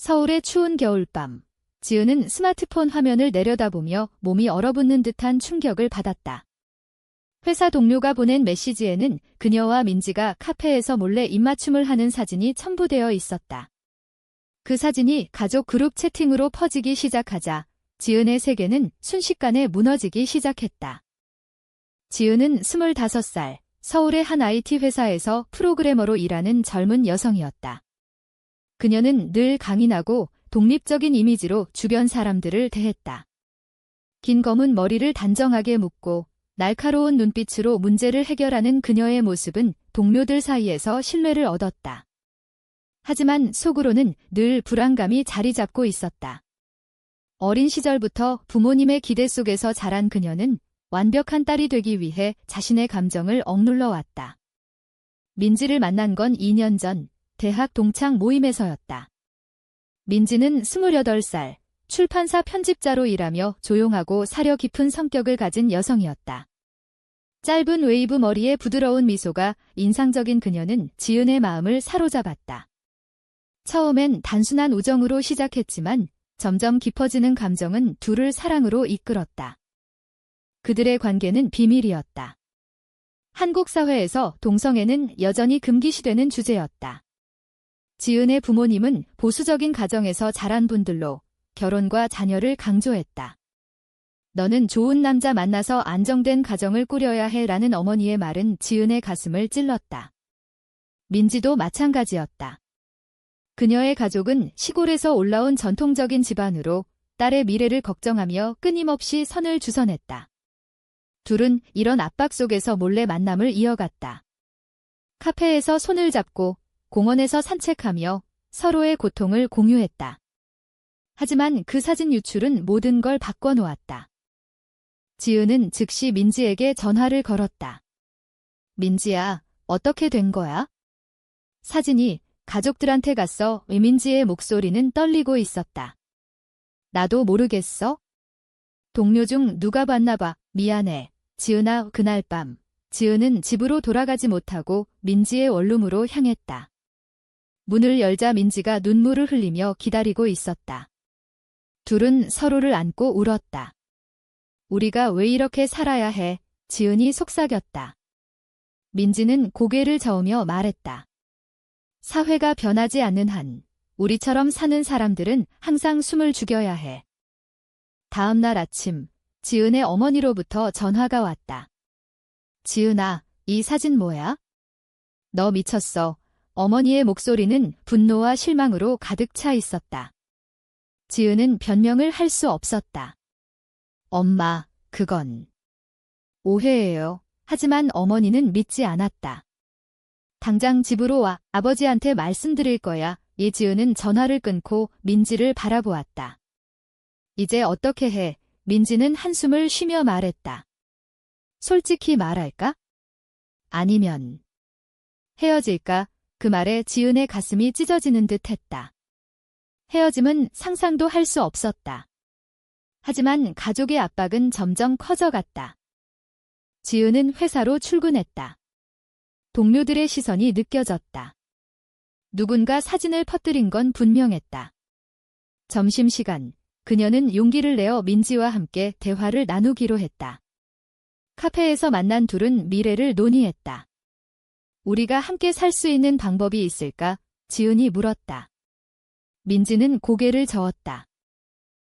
서울의 추운 겨울밤. 지은은 스마트폰 화면을 내려다보며 몸이 얼어붙는 듯한 충격을 받았다. 회사 동료가 보낸 메시지에는 그녀와 민지가 카페에서 몰래 입맞춤을 하는 사진이 첨부되어 있었다. 그 사진이 가족 그룹 채팅으로 퍼지기 시작하자 지은의 세계는 순식간에 무너지기 시작했다. 지은은 25살, 서울의 한 IT 회사에서 프로그래머로 일하는 젊은 여성이었다. 그녀는 늘 강인하고 독립적인 이미지로 주변 사람들을 대했다. 긴 검은 머리를 단정하게 묶고 날카로운 눈빛으로 문제를 해결하는 그녀의 모습은 동료들 사이에서 신뢰를 얻었다. 하지만 속으로는 늘 불안감이 자리 잡고 있었다. 어린 시절부터 부모님의 기대 속에서 자란 그녀는 완벽한 딸이 되기 위해 자신의 감정을 억눌러 왔다. 민지를 만난 건 2년 전 대학 동창 모임에서였다. 민지는 28살, 출판사 편집자로 일하며 조용하고 사려 깊은 성격을 가진 여성이었다. 짧은 웨이브 머리에 부드러운 미소가 인상적인 그녀는 지은의 마음을 사로잡았다. 처음엔 단순한 우정으로 시작했지만 점점 깊어지는 감정은 둘을 사랑으로 이끌었다. 그들의 관계는 비밀이었다. 한국 사회에서 동성애는 여전히 금기시되는 주제였다. 지은의 부모님은 보수적인 가정에서 자란 분들로 결혼과 자녀를 강조했다. 너는 좋은 남자 만나서 안정된 가정을 꾸려야 해 라는 어머니의 말은 지은의 가슴을 찔렀다. 민지도 마찬가지였다. 그녀의 가족은 시골에서 올라온 전통적인 집안으로 딸의 미래를 걱정하며 끊임없이 선을 주선했다. 둘은 이런 압박 속에서 몰래 만남을 이어갔다. 카페에서 손을 잡고 공원에서 산책하며 서로의 고통을 공유했다. 하지만 그 사진 유출은 모든 걸 바꿔놓았다. 지은은 즉시 민지에게 전화를 걸었다. 민지야, 어떻게 된 거야? 사진이 가족들한테 갔어. 민지의 목소리는 떨리고 있었다. 나도 모르겠어? 동료 중 누가 봤나 봐. 미안해. 지은아, 그날 밤. 지은은 집으로 돌아가지 못하고 민지의 원룸으로 향했다. 문을 열자 민지가 눈물을 흘리며 기다리고 있었다. 둘은 서로를 안고 울었다. 우리가 왜 이렇게 살아야 해? 지은이 속삭였다. 민지는 고개를 저으며 말했다. 사회가 변하지 않는 한 우리처럼 사는 사람들은 항상 숨을 죽여야 해. 다음 날 아침, 지은의 어머니로부터 전화가 왔다. 지은아, 이 사진 뭐야? 너 미쳤어. 어머니의 목소리는 분노와 실망으로 가득 차 있었다. 지은은 변명을 할 수 없었다. 엄마, 그건 오해예요. 하지만 어머니는 믿지 않았다. 당장 집으로 와. 아버지한테 말씀드릴 거야. 지은은 전화를 끊고 민지를 바라보았다. 이제 어떻게 해? 민지는 한숨을 쉬며 말했다. 솔직히 말할까? 아니면 헤어질까? 그 말에 지은의 가슴이 찢어지는 듯 했다. 헤어짐은 상상도 할 수 없었다. 하지만 가족의 압박은 점점 커져갔다. 지은은 회사로 출근했다. 동료들의 시선이 느껴졌다. 누군가 사진을 퍼뜨린 건 분명했다. 점심시간, 그녀는 용기를 내어 민지와 함께 대화를 나누기로 했다. 카페에서 만난 둘은 미래를 논의했다. 우리가 함께 살 수 있는 방법이 있을까? 지은이 물었다. 민지는 고개를 저었다.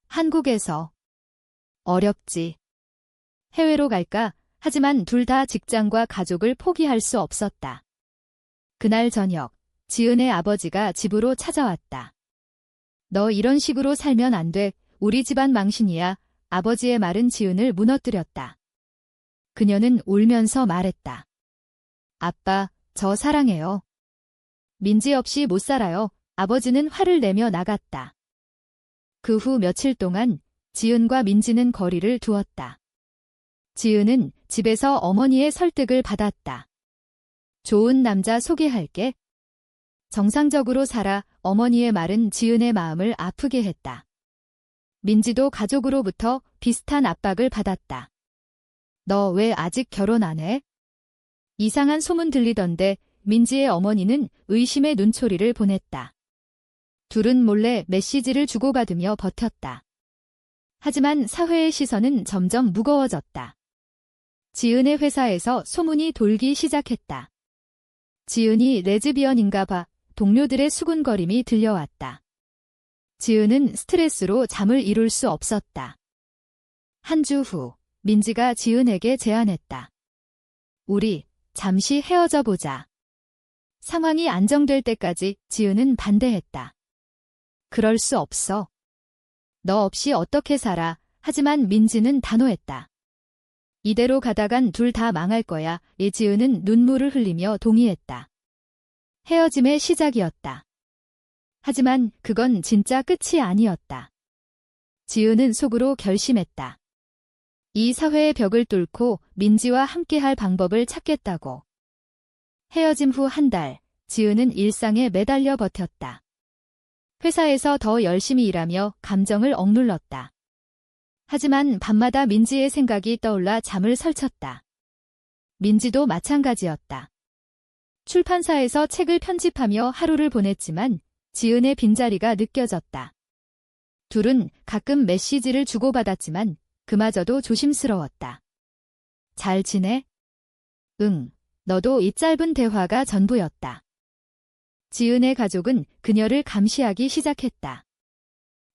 한국에서. 어렵지. 해외로 갈까? 하지만 둘 다 직장과 가족을 포기할 수 없었다. 그날 저녁, 지은의 아버지가 집으로 찾아왔다. 너 이런 식으로 살면 안 돼. 우리 집안 망신이야. 아버지의 말은 지은을 무너뜨렸다. 그녀는 울면서 말했다. 아빠, 저 사랑해요. 민지 없이 못 살아요. 아버지는 화를 내며 나갔다. 그 후 며칠 동안 지은과 민지는 거리를 두었다. 지은은 집에서 어머니의 설득을 받았다. 좋은 남자 소개할게. 정상적으로 살아. 어머니의 말은 지은의 마음을 아프게 했다. 민지도 가족으로부터 비슷한 압박을 받았다. 너 왜 아직 결혼 안 해? 이상한 소문 들리던데. 민지의 어머니는 의심의 눈초리를 보냈다. 둘은 몰래 메시지를 주고받으며 버텼다. 하지만 사회의 시선은 점점 무거워졌다. 지은의 회사에서 소문이 돌기 시작했다. 지은이 레즈비언인가 봐. 동료들의 수군거림이 들려왔다. 지은은 스트레스로 잠을 이룰 수 없었다. 한 주 후, 민지가 지은에게 제안했다. 우리 잠시 헤어져 보자. 상황이 안정될 때까지 지은은 반대했다. 그럴 수 없어. 너 없이 어떻게 살아. 하지만 민지는 단호했다. 이대로 가다간 둘 다 망할 거야. 지은은 눈물을 흘리며 동의했다. 헤어짐의 시작이었다. 하지만 그건 진짜 끝이 아니었다. 지은은 속으로 결심했다. 이 사회의 벽을 뚫고 민지와 함께할 방법을 찾겠다고. 헤어짐 후 한 달, 지은은 일상에 매달려 버텼다. 회사에서 더 열심히 일하며 감정을 억눌렀다. 하지만 밤마다 민지의 생각이 떠올라 잠을 설쳤다. 민지도 마찬가지였다. 출판사에서 책을 편집하며 하루를 보냈지만 지은의 빈자리가 느껴졌다. 둘은 가끔 메시지를 주고받았지만 그마저도 조심스러웠다. 잘 지내? 응, 너도. 이 짧은 대화가 전부였다. 지은의 가족은 그녀를 감시하기 시작했다.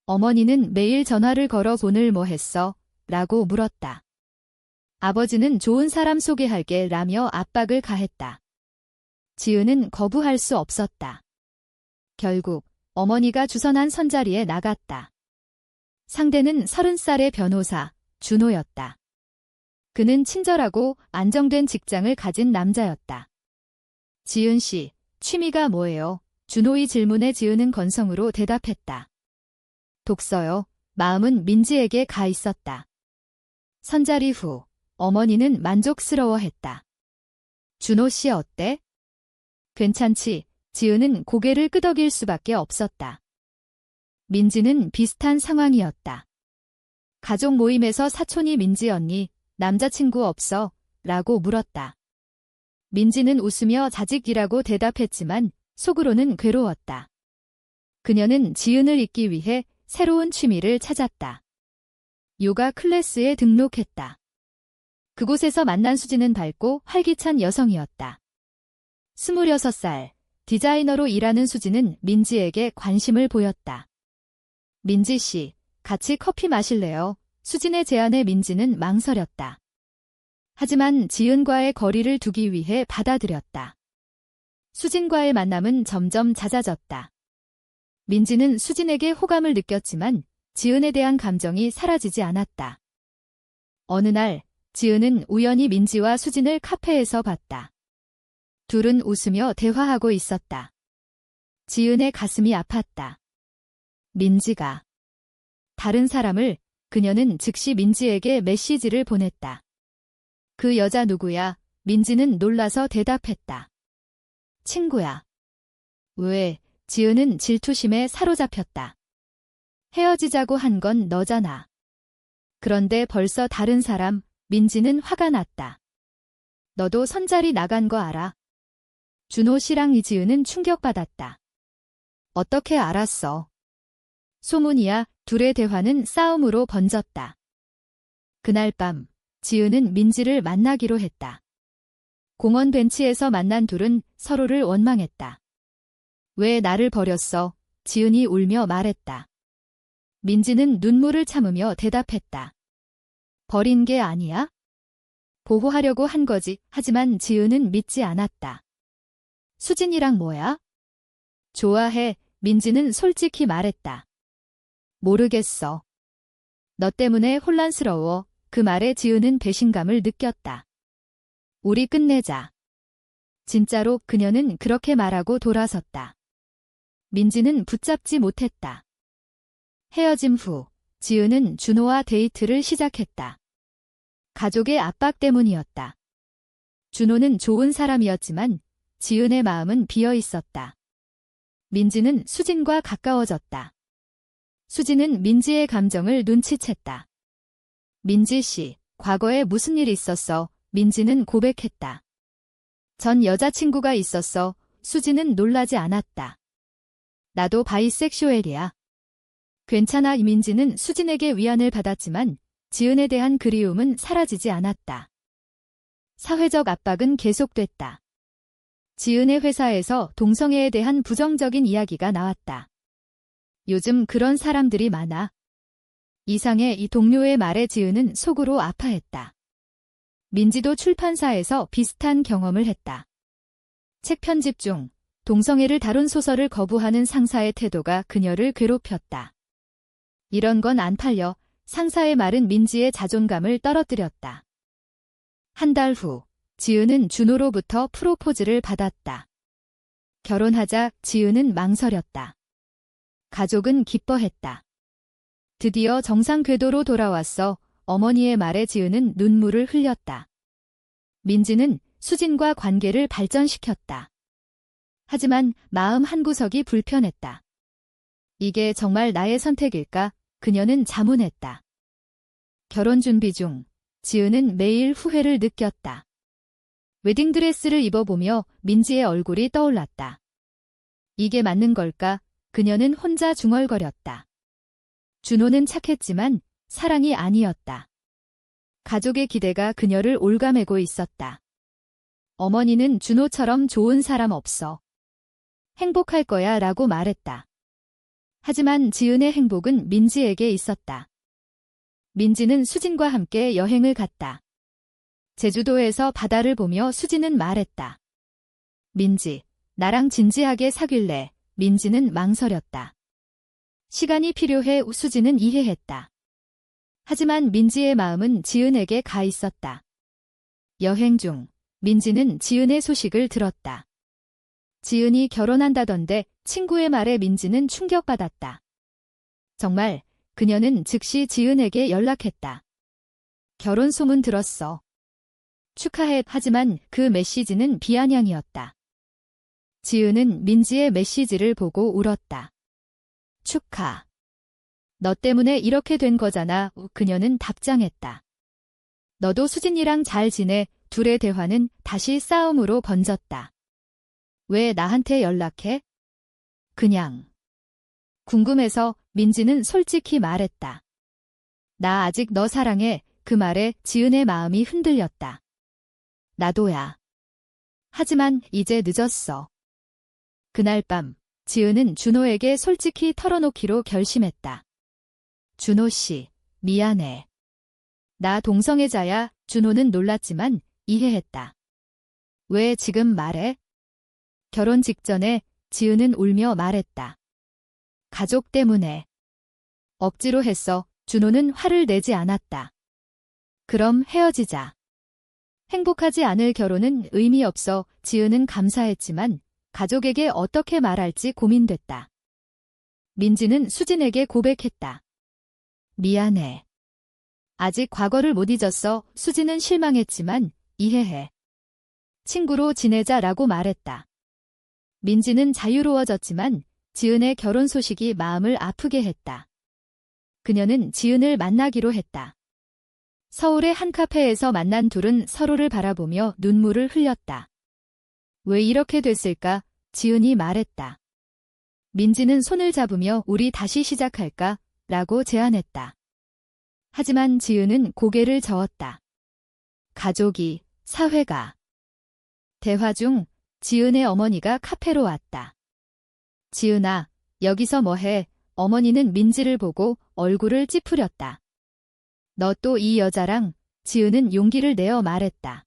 어머니는 매일 전화를 걸어 오늘 뭐 했어? 라고 물었다. 아버지는 좋은 사람 소개할게 라며 압박을 가했다. 지은은 거부할 수 없었다. 결국 어머니가 주선한 선자리에 나갔다. 상대는 30살의 변호사, 준호였다. 그는 친절하고 안정된 직장을 가진 남자였다. 지은 씨, 취미가 뭐예요? 준호의 질문에 지은은 건성으로 대답했다. 독서요. 마음은 민지에게 가 있었다. 선자리 후 어머니는 만족스러워했다. 준호 씨 어때? 괜찮지. 지은은 고개를 끄덕일 수밖에 없었다. 민지는 비슷한 상황이었다. 가족 모임에서 사촌이 민지 언니, 남자친구 없어? 라고 물었다. 민지는 웃으며 자직이라고 대답했지만 속으로는 괴로웠다. 그녀는 지은을 잊기 위해 새로운 취미를 찾았다. 요가 클래스에 등록했다. 그곳에서 만난 수지는 밝고 활기찬 여성이었다. 26살, 디자이너로 일하는 수지는 민지에게 관심을 보였다. 민지 씨, 같이 커피 마실래요? 수진의 제안에 민지는 망설였다. 하지만 지은과의 거리를 두기 위해 받아들였다. 수진과의 만남은 점점 잦아졌다. 민지는 수진에게 호감을 느꼈지만 지은에 대한 감정이 사라지지 않았다. 어느 날 지은은 우연히 민지와 수진을 카페에서 봤다. 둘은 웃으며 대화하고 있었다. 지은의 가슴이 아팠다. 민지가 다른 사람을. 그녀는 즉시 민지에게 메시지를 보냈다. 그 여자 누구야? 민지는 놀라서 대답했다. 친구야. 왜? 지은은 질투심에 사로잡혔다. 헤어지자고 한 건 너잖아. 그런데 벌써 다른 사람. 민지는 화가 났다. 너도 선자리 나간 거 알아? 준호 씨랑 이지은은 충격받았다. 어떻게 알았어? 소문이야. 둘의 대화는 싸움으로 번졌다. 그날 밤, 지은은 민지를 만나기로 했다. 공원 벤치에서 만난 둘은 서로를 원망했다. 왜 나를 버렸어? 지은이 울며 말했다. 민지는 눈물을 참으며 대답했다. 버린 게 아니야? 보호하려고 한 거지. 하지만 지은은 믿지 않았다. 수진이랑 뭐야? 좋아해. 민지는 솔직히 말했다. 모르겠어. 너 때문에 혼란스러워. 그 말에 지은은 배신감을 느꼈다. 우리 끝내자. 진짜로 그녀는 그렇게 말하고 돌아섰다. 민지는 붙잡지 못했다. 헤어짐 후 지은은 준호와 데이트를 시작했다. 가족의 압박 때문이었다. 준호는 좋은 사람이었지만 지은의 마음은 비어 있었다. 민지는 수진과 가까워졌다. 수진은 민지의 감정을 눈치챘다. 민지 씨, 과거에 무슨 일 있었어? 민지는 고백했다. 전 여자친구가 있었어. 수진은 놀라지 않았다. 나도 바이섹슈얼이야. 괜찮아. 이민지는 수진에게 위안을 받았지만 지은에 대한 그리움은 사라지지 않았다. 사회적 압박은 계속됐다. 지은의 회사에서 동성애에 대한 부정적인 이야기가 나왔다. 요즘 그런 사람들이 많아. 이상의 이 동료의 말에 지은은 속으로 아파했다. 민지도 출판사에서 비슷한 경험을 했다. 책 편집 중 동성애를 다룬 소설을 거부하는 상사의 태도가 그녀를 괴롭혔다. 이런 건 안 팔려. 상사의 말은 민지의 자존감을 떨어뜨렸다. 한 달 후, 지은은 준호로부터 프로포즈를 받았다. 결혼하자 지은은 망설였다. 가족은 기뻐했다. 드디어 정상 궤도로 돌아왔어. 어머니의 말에 지은은 눈물을 흘렸다. 민지는 수진과 관계를 발전시켰다. 하지만 마음 한구석이 불편했다. 이게 정말 나의 선택일까? 그녀는 자문했다. 결혼 준비 중 지은은 매일 후회를 느꼈다. 웨딩드레스를 입어보며 민지의 얼굴이 떠올랐다. 이게 맞는 걸까? 그녀는 혼자 중얼거렸다. 준호는 착했지만 사랑이 아니었다. 가족의 기대가 그녀를 올가매고 있었다. 어머니는 준호처럼 좋은 사람 없어. 행복할 거야 라고 말했다. 하지만 지은의 행복은 민지에게 있었다. 민지는 수진과 함께 여행을 갔다. 제주도에서 바다를 보며 수진은 말했다. 민지, 나랑 진지하게 사귈래? 민지는 망설였다. 시간이 필요해. 수진은 이해했다. 하지만 민지의 마음은 지은에게 가 있었다. 여행 중 민지는 지은의 소식을 들었다. 지은이 결혼한다던데. 친구의 말에 민지는 충격받았다. 정말 그녀는 즉시 지은에게 연락했다. 결혼 소문 들었어. 축하해. 하지만 그 메시지는 비아냥이었다. 지은은 민지의 메시지를 보고 울었다. 축하. 너 때문에 이렇게 된 거잖아. 그녀는 답장했다. 너도 수진이랑 잘 지내. 둘의 대화는 다시 싸움으로 번졌다. 왜 나한테 연락해? 그냥. 궁금해서. 민지는 솔직히 말했다. 나 아직 너 사랑해. 그 말에 지은의 마음이 흔들렸다. 나도야. 하지만 이제 늦었어. 그날 밤 지은은 준호에게 솔직히 털어놓기로 결심했다. 준호 씨, 미안해. 나 동성애자야. 준호는 놀랐지만 이해했다. 왜 지금 말해? 결혼 직전에 지은은 울며 말했다. 가족 때문에. 억지로 했어. 준호는 화를 내지 않았다. 그럼 헤어지자. 행복하지 않을 결혼은 의미 없어. 지은은 감사했지만 가족에게 어떻게 말할지 고민됐다. 민지는 수진에게 고백했다. 미안해. 아직 과거를 못 잊었어. 수진은 실망했지만 이해해. 친구로 지내자라고 말했다. 민지는 자유로워졌지만 지은의 결혼 소식이 마음을 아프게 했다. 그녀는 지은을 만나기로 했다. 서울의 한 카페에서 만난 둘은 서로를 바라보며 눈물을 흘렸다. 왜 이렇게 됐을까? 지은이 말했다. 민지는 손을 잡으며 우리 다시 시작할까? 라고 제안했다. 하지만 지은은 고개를 저었다. 가족이, 사회가. 대화 중 지은의 어머니가 카페로 왔다. 지은아, 여기서 뭐해? 어머니는 민지를 보고 얼굴을 찌푸렸다. 너 또 이 여자랑? 지은은 용기를 내어 말했다.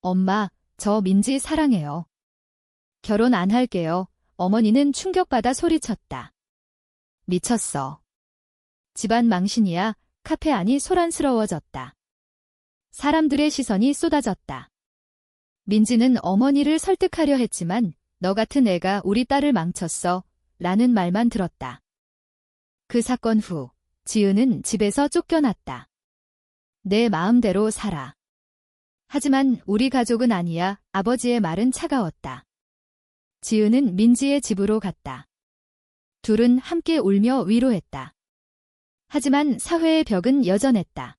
엄마, 저 민지 사랑해요. 결혼 안 할게요. 어머니는 충격받아 소리쳤다. 미쳤어. 집안 망신이야. 카페 안이 소란스러워졌다. 사람들의 시선이 쏟아졌다. 민지는 어머니를 설득하려 했지만 너 같은 애가 우리 딸을 망쳤어. 라는 말만 들었다. 그 사건 후 지은은 집에서 쫓겨났다. 내 마음대로 살아. 하지만 우리 가족은 아니야. 아버지의 말은 차가웠다. 지은은 민지의 집으로 갔다. 둘은 함께 울며 위로했다. 하지만 사회의 벽은 여전했다.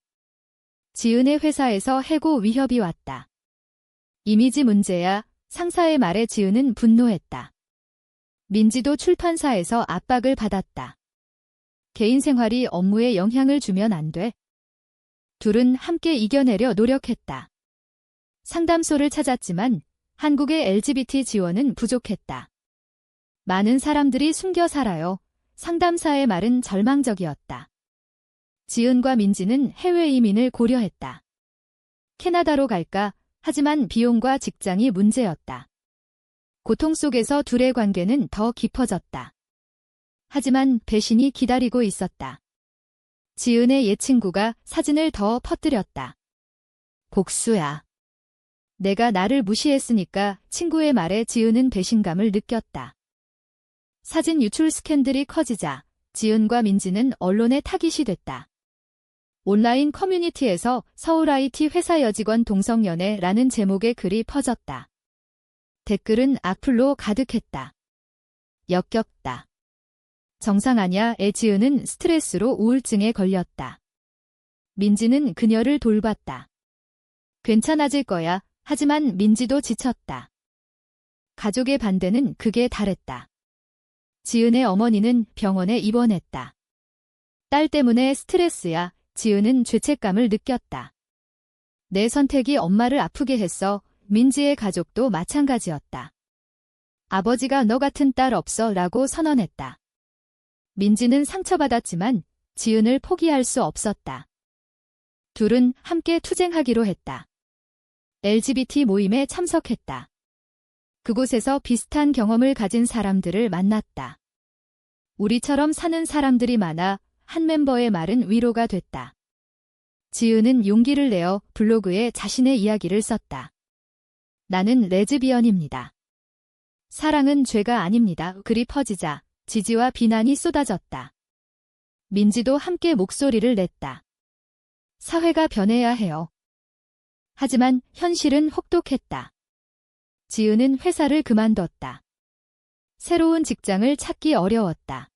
지은의 회사에서 해고 위협이 왔다. 이미지 문제야. 상사의 말에 지은은 분노했다. 민지도 출판사에서 압박을 받았다. 개인 생활이 업무에 영향을 주면 안 돼. 둘은 함께 이겨내려 노력했다. 상담소를 찾았지만 한국의 LGBT 지원은 부족했다. 많은 사람들이 숨겨 살아요. 상담사의 말은 절망적이었다. 지은과 민지는 해외 이민을 고려했다. 캐나다로 갈까? 하지만 비용과 직장이 문제였다. 고통 속에서 둘의 관계는 더 깊어졌다. 하지만 배신이 기다리고 있었다. 지은의 옛 친구가 사진을 더 퍼뜨렸다. 복수야. 내가 나를 무시했으니까. 친구의 말에 지은은 배신감을 느꼈다. 사진 유출 스캔들이 커지자 지은과 민지는 언론에 타깃이 됐다. 온라인 커뮤니티에서 서울 IT 회사 여직원 동성연애라는 제목의 글이 퍼졌다. 댓글은 악플로 가득했다. 역겹다. 정상 아냐? 지은은 스트레스로 우울증에 걸렸다. 민지는 그녀를 돌봤다. 괜찮아질 거야. 하지만 민지도 지쳤다. 가족의 반대는 극에 달했다. 지은의 어머니는 병원에 입원했다. 딸 때문에 스트레스야. 지은은 죄책감을 느꼈다. 내 선택이 엄마를 아프게 했어. 민지의 가족도 마찬가지였다. 아버지가 너 같은 딸 없어 라고 선언했다. 민지는 상처받았지만 지은을 포기할 수 없었다. 둘은 함께 투쟁하기로 했다. LGBT 모임에 참석했다. 그곳에서 비슷한 경험을 가진 사람들을 만났다. 우리처럼 사는 사람들이 많아. 한 멤버의 말은 위로가 됐다. 지은은 용기를 내어 블로그에 자신의 이야기를 썼다. 나는 레즈비언입니다. 사랑은 죄가 아닙니다. 글이 퍼지자 지지와 비난이 쏟아졌다. 민지도 함께 목소리를 냈다. 사회가 변해야 해요. 하지만 현실은 혹독했다. 지은은 회사를 그만뒀다. 새로운 직장을 찾기 어려웠다.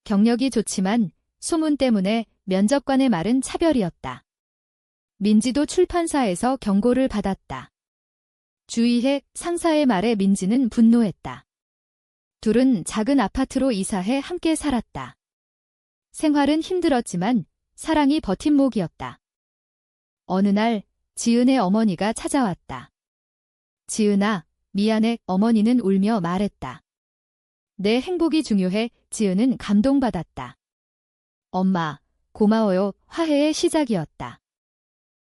경력이 좋지만 소문 때문에 면접관의 말은 차별이었다. 민지도 출판사에서 경고를 받았다. 주의해. 상사의 말에 민지는 분노했다. 둘은 작은 아파트로 이사해 함께 살았다. 생활은 힘들었지만 사랑이 버팀목이었다. 어느 날 지은의 어머니가 찾아왔다. 지은아, 미안해. 어머니는 울며 말했다. 내 행복이 중요해. 지은은 감동받았다. 엄마, 고마워요. 화해의 시작이었다.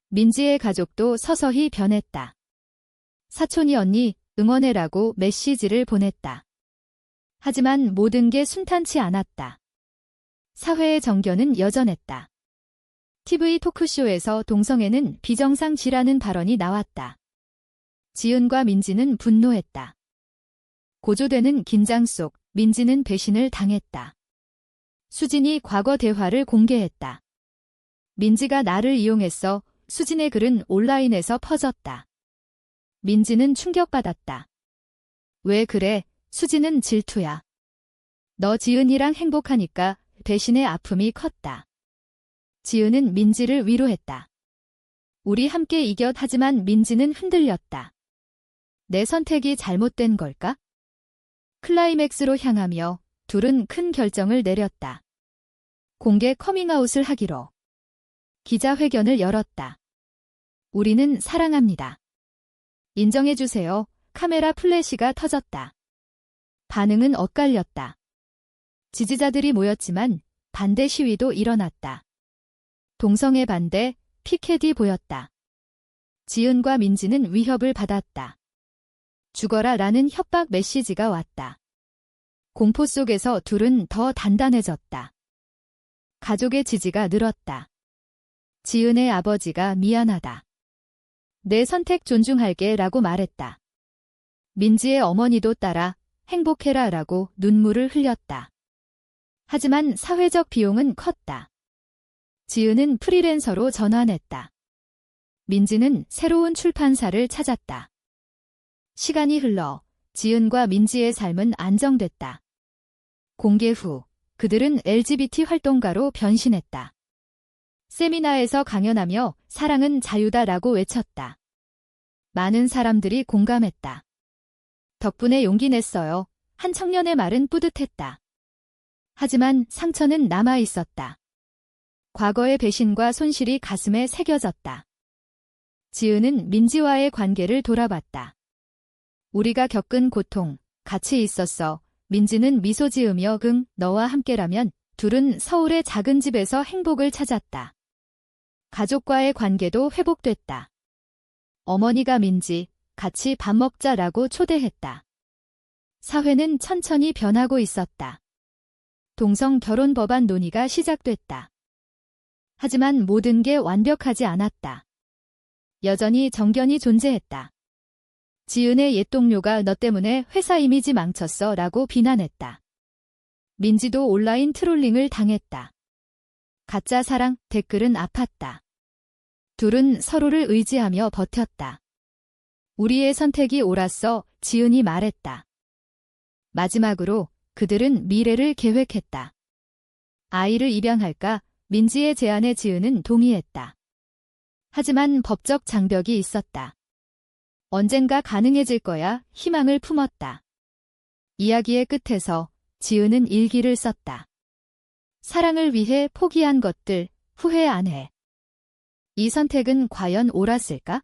민지의 가족도 서서히 변했다. 사촌이 언니, 응원해라고 메시지를 보냈다. 하지만 모든 게 순탄치 않았다. 사회의 정견은 여전했다. TV 토크쇼에서 동성애는 비정상지라는 발언이 나왔다. 지은과 민지는 분노했다. 고조되는 긴장 속 민지는 배신을 당했다. 수진이 과거 대화를 공개했다. 민지가 나를 이용했어. 수진의 글은 온라인에서 퍼졌다. 민지는 충격받았다. 왜 그래? 수진은 질투야. 너 지은이랑 행복하니까. 배신의 아픔이 컸다. 지은은 민지를 위로했다. 우리 함께 이겨. 하지만 민지는 흔들렸다. 내 선택이 잘못된 걸까? 클라이맥스로 향하며 둘은 큰 결정을 내렸다. 공개 커밍아웃을 하기로. 기자회견을 열었다. 우리는 사랑합니다. 인정해주세요. 카메라 플래시가 터졌다. 반응은 엇갈렸다. 지지자들이 모였지만 반대 시위도 일어났다. 동성애 반대, 피켓이 보였다. 지은과 민지는 위협을 받았다. 죽어라 라는 협박 메시지가 왔다. 공포 속에서 둘은 더 단단해졌다. 가족의 지지가 늘었다. 지은의 아버지가 미안하다. 내 선택 존중할게 라고 말했다. 민지의 어머니도 따라 행복해라 라고 눈물을 흘렸다. 하지만 사회적 비용은 컸다. 지은은 프리랜서로 전환했다. 민지는 새로운 출판사를 찾았다. 시간이 흘러 지은과 민지의 삶은 안정됐다. 공개 후 그들은 LGBT 활동가로 변신했다. 세미나에서 강연하며 사랑은 자유다라고 외쳤다. 많은 사람들이 공감했다. 덕분에 용기 냈어요. 한 청년의 말은 뿌듯했다. 하지만 상처는 남아 있었다. 과거의 배신과 손실이 가슴에 새겨졌다. 지은은 민지와의 관계를 돌아봤다. 우리가 겪은 고통, 같이 있었어. 민지는 미소 지으며 너와 함께라면. 둘은 서울의 작은 집에서 행복을 찾았다. 가족과의 관계도 회복됐다. 어머니가 민지, 같이 밥 먹자라고 초대했다. 사회는 천천히 변하고 있었다. 동성 결혼 법안 논의가 시작됐다. 하지만 모든 게 완벽하지 않았다. 여전히 정견이 존재했다. 지은의 옛 동료가 너 때문에 회사 이미지 망쳤어 라고 비난했다. 민지도 온라인 트롤링을 당했다. 가짜 사랑 댓글은 아팠다. 둘은 서로를 의지하며 버텼다. 우리의 선택이 옳았어, 지은이 말했다. 마지막으로 그들은 미래를 계획했다. 아이를 입양할까? 민지의 제안에 지은은 동의했다. 하지만 법적 장벽이 있었다. 언젠가 가능해질 거야 희망을 품었다. 이야기의 끝에서 지은은 일기를 썼다. 사랑을 위해 포기한 것들 후회 안 해. 이 선택은 과연 옳았을까?